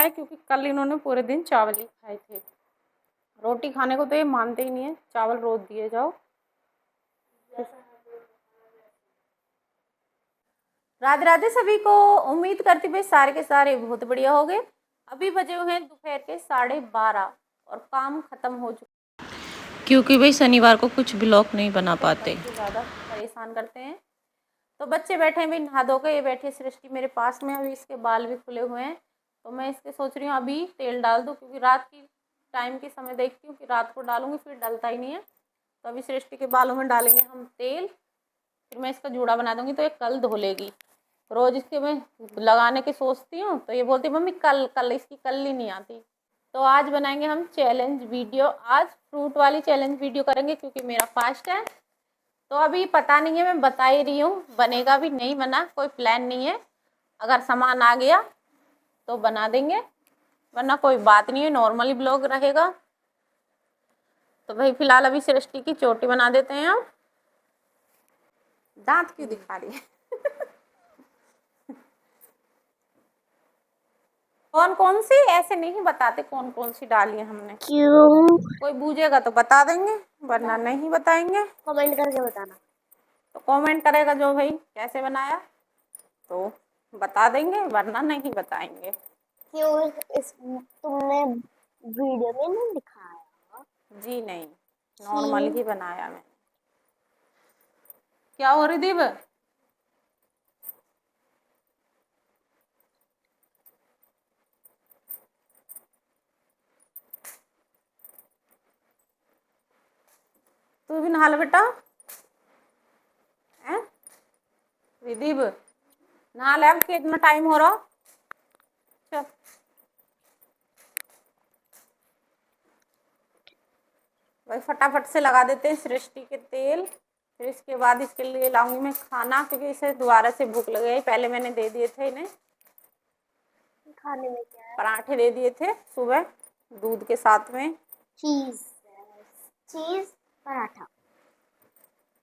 है क्योंकि कल इन्होंने पूरे दिन चावल ही खाए थे। रोटी खाने को तो ये मानते ही नहीं है, चावल रोज दिए जाओ। राधे राधे सभी को। उम्मीद करती भाई सारे के सारे बहुत बढ़िया हो गए। अभी बजे हुए हैं दोपहर के 12:30 और काम खत्म हो चुका, क्योंकि भाई शनिवार को कुछ ब्लॉग नहीं बना पाते, ज़्यादा परेशान करते हैं। तो बच्चे बैठे हैं भाई नहा धो के, ये बैठे सृष्टि मेरे पास में, अभी इसके बाल भी खुले हुए हैं तो मैं इसके सोच रही हूँ अभी तेल डाल दूँ, क्योंकि रात की टाइम की समय देखती हूँ कि रात को डालूंगी फिर डलता ही नहीं है। तो अभी सृष्टि के बालों में डालेंगे हम तेल, फिर मैं इसका जूड़ा बना दूंगी तो ये कल धो लेगी। रोज इसके मैं लगाने की सोचती हूँ तो ये बोलती मम्मी कल कल, इसकी कल ही नहीं आती। तो आज बनाएंगे हम चैलेंज वीडियो, आज फ्रूट वाली चैलेंज वीडियो करेंगे क्योंकि मेरा फास्ट है। तो अभी पता नहीं है, मैं बता ही रही हूँ, बनेगा भी नहीं बना कोई प्लान नहीं है। अगर सामान आ गया तो बना देंगे, वरना कोई बात नहीं है, नॉर्मली ब्लॉग रहेगा। तो भाई फिलहाल अभी सृष्टि की चोटी बना देते हैं हम। दांत क्यों दिखा रही है? कौन कौन सी, ऐसे नहीं बताते कौन कौन सी डाली है हमने। क्यों? कोई पूछेगा तो बता देंगे, वरना नहीं बताएंगे। कमेंट करके बताना। तो कमेंट करेगा जो भाई कैसे बनाया तो बता देंगे, वरना नहीं बताएंगे। क्यों तुमने वीडियो में नहीं दिखाया? जी नहीं, नॉर्मल ही बनाया मैंने। क्या हो रही दीप? तू भी नहा ले बेटा। विदीप नहा ले, अब कितना टाइम हो रहा। चल भाई फटाफट से लगा देते हैं सृष्टि के तेल, फिर इसके बाद इसके लिए लाऊंगी मैं खाना, क्योंकि इसे दोबारा से भूख लग गई। पहले मैंने दे दिए थे इन्हें, खाने में क्या है? पराठे दे दिए थे सुबह दूध के साथ में, चीज पराठा।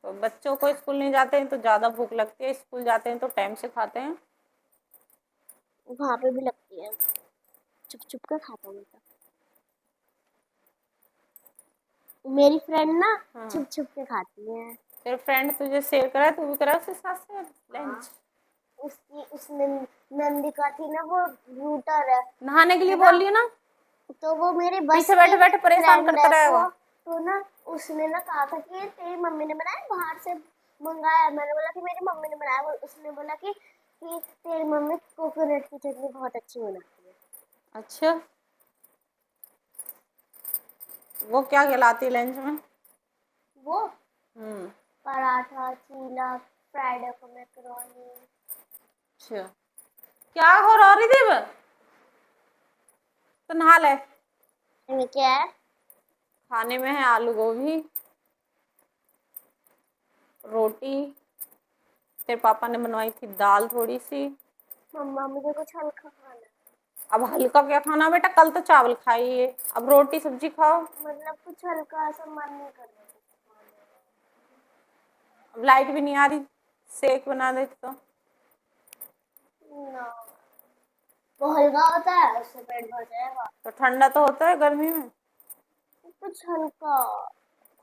तो बच्चों को स्कूल नहीं जाते हैं तो ज़्यादा भूख लगती है, स्कूल जाते हैं तो टाइम से खाते हैं। वहाँ पे भी लगती है, चुप चुप कर खाता हूँ। मेरी फ्रेंड ना छुप छुप के खाती है। तेरे फ्रेंड तुझे शेयर करा, तू भी करा उसके साथ से लंच। उसने नंदिका थी ना, वो रूटर है, नहाने के लिए बोल रही है ना, तो वो मेरे बस पीछे बैठे बैठे परेशान करता रहेगा। तो ना उसने ना कहा था कि तेरी मम्मी ने बनाया, बाहर से मंगाया। मैंने बोला कि मेरी मम्मी ने बनाया। उसने बोला कि तेरी मम्मी कोकोनट की चटनी बहुत अच्छी बनाती है। अच्छा, वो क्या खिलाती है लंच में? वो पराठा, चीला, फ्राइड मैकरोनी। अच्छा, क्या हो रहा है देव? तो नहा ले। क्या है खाने में? है आलू गोभी, रोटी, तेरे पापा ने बनवाई थी दाल थोड़ी सी। मम्मा मुझे कुछ हल्का खाना। अब हल्का क्या खाना बेटा, कल तो चावल खाई है, अब रोटी सब्जी खाओ। मतलब कुछ हल्का सा मन नहीं कर रहा। अब लाइट भी नहीं आ रही, शेक बना देती तो। वो हल्का होता है, उससे पेट भर जाएगा। तो ठंडा तो होता है गर्मी में। कुछ हल्का।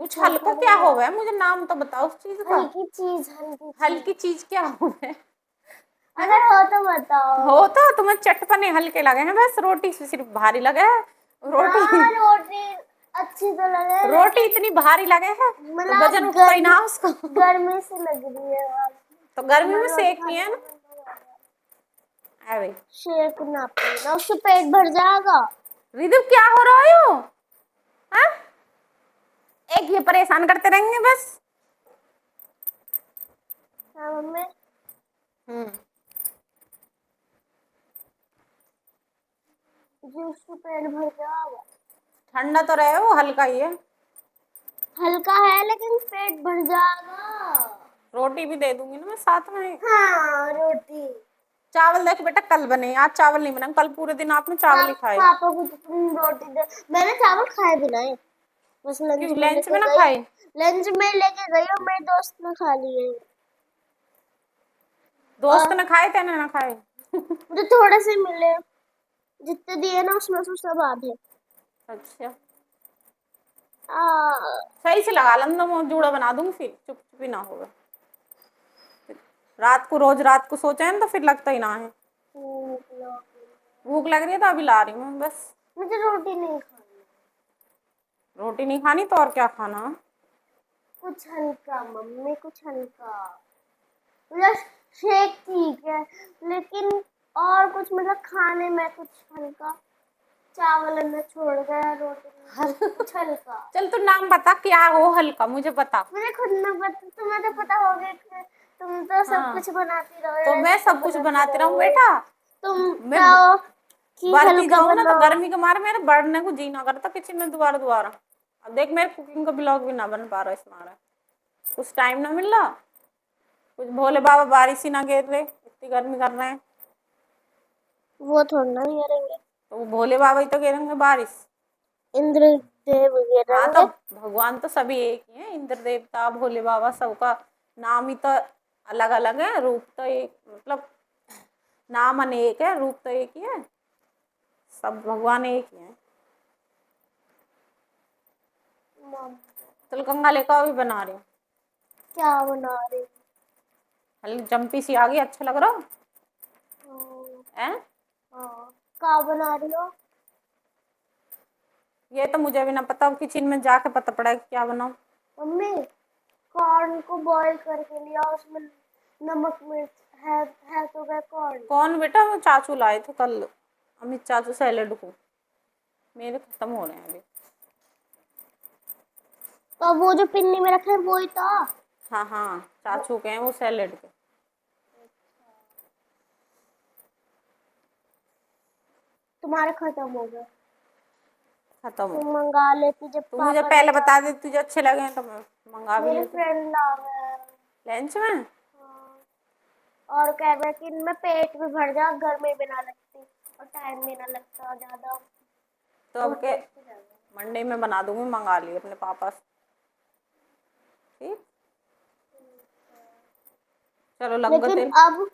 कुछ हल्का क्या हो गया, मुझे नाम तो बताओ उस चीज का। हल्की चीज। हल्की चीज क्या हो गया? अगर हो तो बताओ। हो तो तुम्हें चटपने हल्के लगे हैं, बस रोटी से सिर्फ भारी लगे है। रोटी अच्छी तो लगे, रोटी इतनी भारी लगे है तो वजन उठता ही ना उसको। गर्मी से लग रही है तो गर्मी में सेकनी है ना। अरे शेक ना पीना, उससे पेट भर जाएगा। रिदु क्या हो रहा है यो? हाँ? एक ये परेशान करते रहेंगे बस। हाँ मम्मी। जूस से पेट भर जाएगा। ठंडा तो रहे, वो हल्का ही है। हल्का है लेकिन पेट भर जाएगा। रोटी भी दे दूंगी ना मैं साथ में। हाँ रोटी। चावल देख बेटा कल बने, आज चावल नहीं बना, कल पूरे दिन आपने चावल ही खाए। पापा को तो तुम रोटी दे। मैंने चावल खाए भी नहीं, बस लंच में लंच में ना खाए? लंच में लेके गई और मेरे दोस्त ने खा लिए। दोस्त ने खाए थे ना खाए? मुझे थोड़े से मिले, जितने दिए ना उसमें से सब आधे। अच्छा आ, सही से लगा लेना, मैं जूड़ा बना दूंगी फिर चुप चुप ही ना होगा। रात को रोज रात को सोचे हैं तो फिर लगता ही ना है। भूख लग रही है तो अभी ला रही हूँ बस। मुझे रोटी नहीं खानी। रोटी नहीं खानी तो और क्या खाना? कुछ हल्का मम्मी, कुछ हल्का। मतलब शेक ठीक है, लेकिन और कुछ मतलब खाने में कुछ हल्का। चावल अंदर छोड़ गया, रोटी नहीं, कुछ हल्का। चल तू नाम बता क्या हो हल्का, मुझे बता। मुझे खुद न पता, तुम्हें तो पता होगा कि तुम तो सब हाँ कुछ बनाती रहो, तो मैं रेसिपी सब कुछ बनाती बनाती रहूं रहो। बेटा। तुम मैं बताओ कि बढ़ती हल्का जाऊं ना तो बनाओ। गर्मी के मारे मेरे बढ़ने को जी ना करता किचन में दोबारा दोबारा। अब देख मेरे कुकिंग का ब्लॉग भी ना बन पा रहा इस मारे, कुछ टाइम ना मिल रहा। कुछ भोले बाबा बारिश ही ना गिर रहे, इतनी गर्मी कर रहे हैं। वो थोड़ा ना गिरेंगे, तो वो भोले बाबा ही तो गिरेंगे बारिश। इंद्र देव हाँ तो गिरेंगे। भगवान तो सभी एक ही है, इंद्र देवता भोले बाबा सबका नाम ही तो अलग अलग है, रूप तो एक मतलब नाम अनेक है, रूप तो एक ही है, सब भगवान एक ही है। चल गंगा लेकर अभी बना रही हूँ। क्या बना रही हल्की जम्पी सी आ गई, अच्छा लग रहा हो? है। हाँ, क्या बना रही हो? ये तो मुझे भी ना पता, अब किचन में जाके पता पड़ा कि क्या बनाऊं। मम्मी, कॉर्न को बॉईल करके लिया, उसमें नमक मिर्च है तो गए कॉर्न। कौन बेटा? वो चाचू लाए थे कल, अमित चाचू सैलेड को, मेरे खत्म हो रहे हैं अभी। तो वो जो पिन्नी में रखे हैं वो ही था। हाँ हाँ चाचू के हैं वो सैलेड के। तुम्हारे खत्म हो गए। खत्म हो तुम गए। मंगा लेती जब तू मुझे पापा नहीं पहले था। बता दे, तुझे अच्छे लगे हैं तो मैं मंगा भी मेरे लेती फ्रेंड ला गए हैं। लंच में। हाँ, और कह रहे कि इनमें पेट भी भर जा, घर में भी ना लगती और टाइम भी ना लगता ज्यादा। तो अब बहुत के टेस्टी लग रहा मंडे में बना दूंगी, मंगा लिए अपने पापा से। ठीक, चलो है। लग गए लेकिन तेल। अब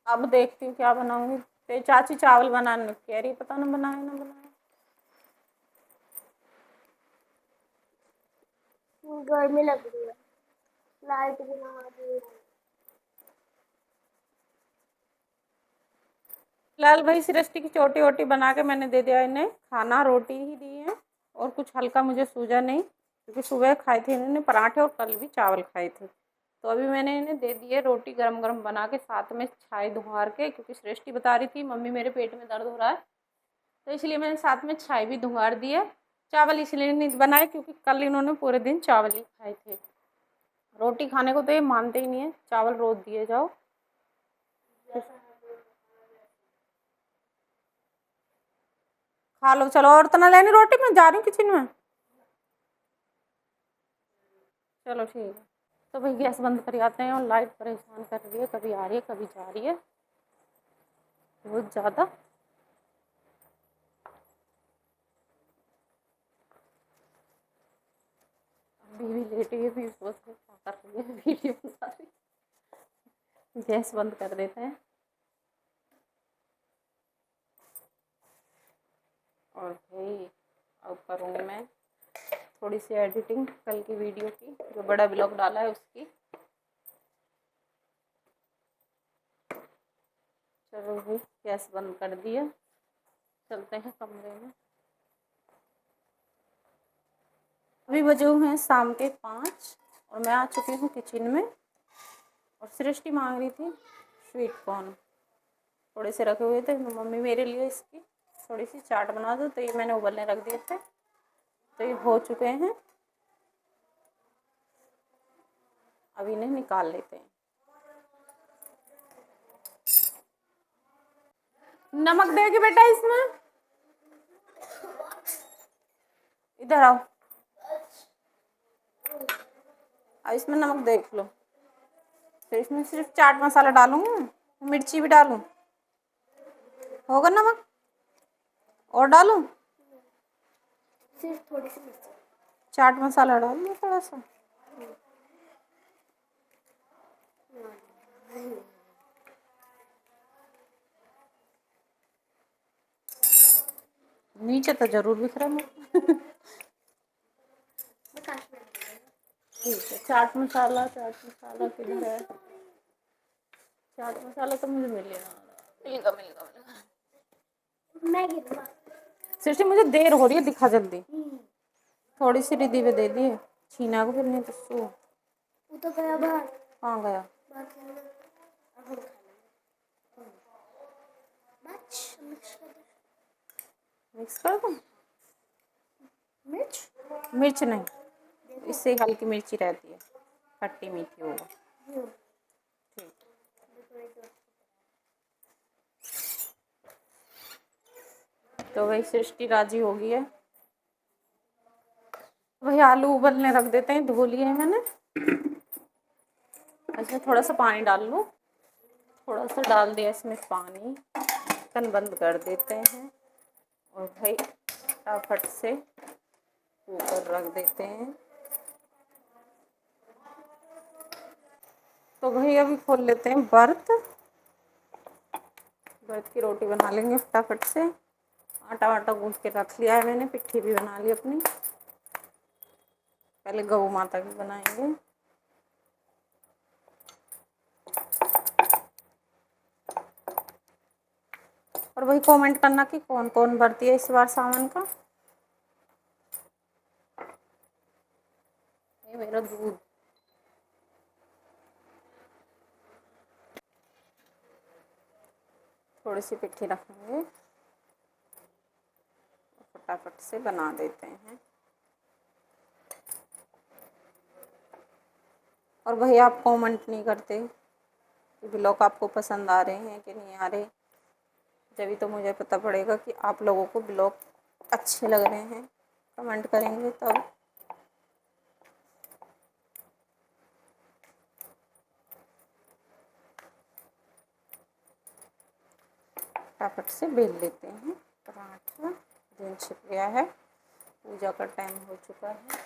अब देखती हूँ क्या बनाऊंगी। तेरी चाची चावल बनाने कह रही, पता ना बनाए ना बनाए। गर्मी लग रही है, लाइट भी ना आ रही है। फिलहाल भाई सृष्टि की छोटी वोटी बना के मैंने दे दिया इन्हें खाना, रोटी ही दी है और कुछ हल्का मुझे सूझा नहीं, क्योंकि सुबह खाए थे इन्होंने पराठे और कल भी चावल खाए थे। तो अभी मैंने इन्हें दे दिए रोटी गरम गरम बना के, साथ में छाई धुआर के, क्योंकि सृष्टि बता रही थी मम्मी मेरे पेट में दर्द हो रहा है, तो इसलिए मैंने साथ में छाई भी धुआर दी है। चावल इसलिए नहीं बनाए क्योंकि कल इन्होंने पूरे दिन चावल ही खाए थे, रोटी खाने को तो ये मानते ही नहीं है, चावल रोज दिए जाओ। खा लो चलो, और तो ना लेनी रोटी, मैं जा रही हूँ किचन में। चलो ठीक है, तो भाई गैस बंद कर आते हैं। और लाइट परेशान कर रही है, कभी आ रही है कभी जा रही है बहुत ज़्यादा। अभी भी लेटी है, भी सोच के क्या कर रही है, वीडियो बना रही है। गैस बंद कर देते हैं और भाई अब करूँगी मैं थोड़ी सी एडिटिंग कल की वीडियो की, जो बड़ा ब्लॉग डाला है उसकी। चलो भाई गैस बंद कर दिया, चलते हैं कमरे में। अभी बजे हुए हैं शाम के 5 और मैं आ चुकी हूँ किचन में। और सृष्टि मांग रही थी स्वीट कॉर्न, थोड़े से रखे हुए थे, मम्मी मेरे लिए इसकी थोड़ी सी चाट बना दो, तो ये मैंने उबलने रख दिए थे, तो ये हो चुके हैं। अब इन्हें निकाल लेते हैं। नमक देगी बेटा इसमें, इधर आओ। अब इसमें नमक देख लो, तो इसमें सिर्फ चाट मसाला डालूंगी, मिर्ची भी डालूं, होगा नमक और डालूं? सिर्फ थोड़ी सी मिर्ची। चाट मसाला डाल दो थोड़ा सा। नीचे तो जरूर दिख रहा है मुझे। ठीक है, चाट मसाला किधर है? चाट मसाला तो मुझे मिलेगा। मैगी सृष्टि मुझे देर हो रही है, दिखा जल्दी। थोड़ी सी रिद्धि पे दे दिए छीना को, फिर नहीं तो सो। वो तो गया बाहर। कहाँ गया? बाहर खेलने। अब हम खाना। बच मिक्स कर दूँ? मिर्च मिर्च नहीं, इससे हल्की मिर्ची रहती है, खट्टी मीठी होगा। ठीक। तो वही सृष्टि राजी हो गई है। वही आलू उबलने रख देते हैं, धो लिए हैं मैंने। अच्छा, थोड़ा सा पानी डाल लूँ। थोड़ा सा डाल दिया इसमें पानी, ढक्कन बंद कर देते हैं और भाई फटाफट से ऊपर रख देते हैं। तो भाई अभी खोल लेते हैं बर्त की रोटी बना लेंगे फटाफट से। आटा वाटा गूंथ के रख लिया है मैंने, पिट्ठी भी बना ली अपनी। पहले गऊ माता की बनाएंगे। और वही कमेंट करना कि कौन कौन बरती है इस बार सावन का। ये मेरा दूध। थोड़ी सी पिट्ठी रखेंगे, फटाफट से बना देते हैं। और वही आप कमेंट नहीं करते कि ब्लॉग आपको पसंद आ रहे हैं कि नहीं आ रहे, जभी तो मुझे पता पड़ेगा कि आप लोगों को ब्लॉग अच्छे लग रहे हैं। कमेंट करेंगे तब। फटाफट से बेल लेते हैं पराठा। दिन छिप गया है, पूजा का टाइम हो चुका है।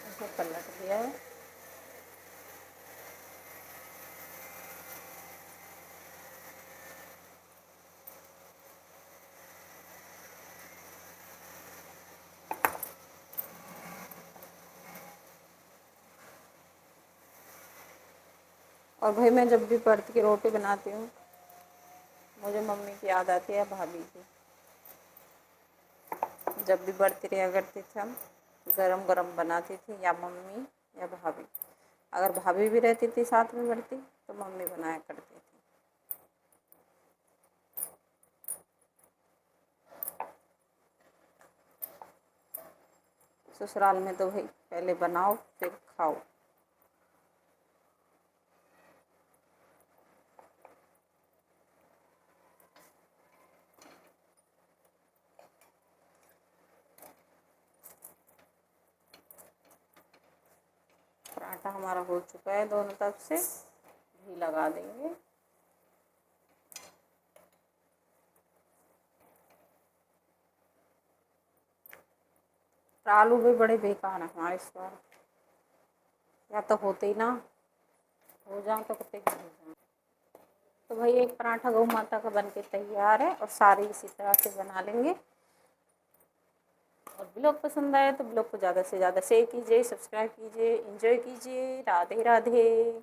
इसको पलट दिया है। और भाई मैं जब भी व्रत की रोटी बनाती हूँ, मुझे मम्मी की याद आती है, भाभी की। जब भी व्रत रहा करती थी हम, गरम गरम बनाती थी, या मम्मी या भाभी। अगर भाभी भी रहती थी साथ में व्रती तो मम्मी बनाया करती थी। ससुराल में तो भाई पहले बनाओ फिर खाओ। पराठा हमारा हो चुका है, दोनों तरफ से घी लगा देंगे। आलू भी बड़े बेकार हैं हमारे इस बार, या तो होते ही ना हो जाए तो कितने हो जाए। तो भाई एक पराठा गौ माता का बनके तैयार है, और सारे इसी तरह से बना लेंगे। और ब्लॉग पसंद आए तो ब्लॉग को ज़्यादा से ज़्यादा शेयर कीजिए, सब्सक्राइब कीजिए, एंजॉय कीजिए। राधे राधे।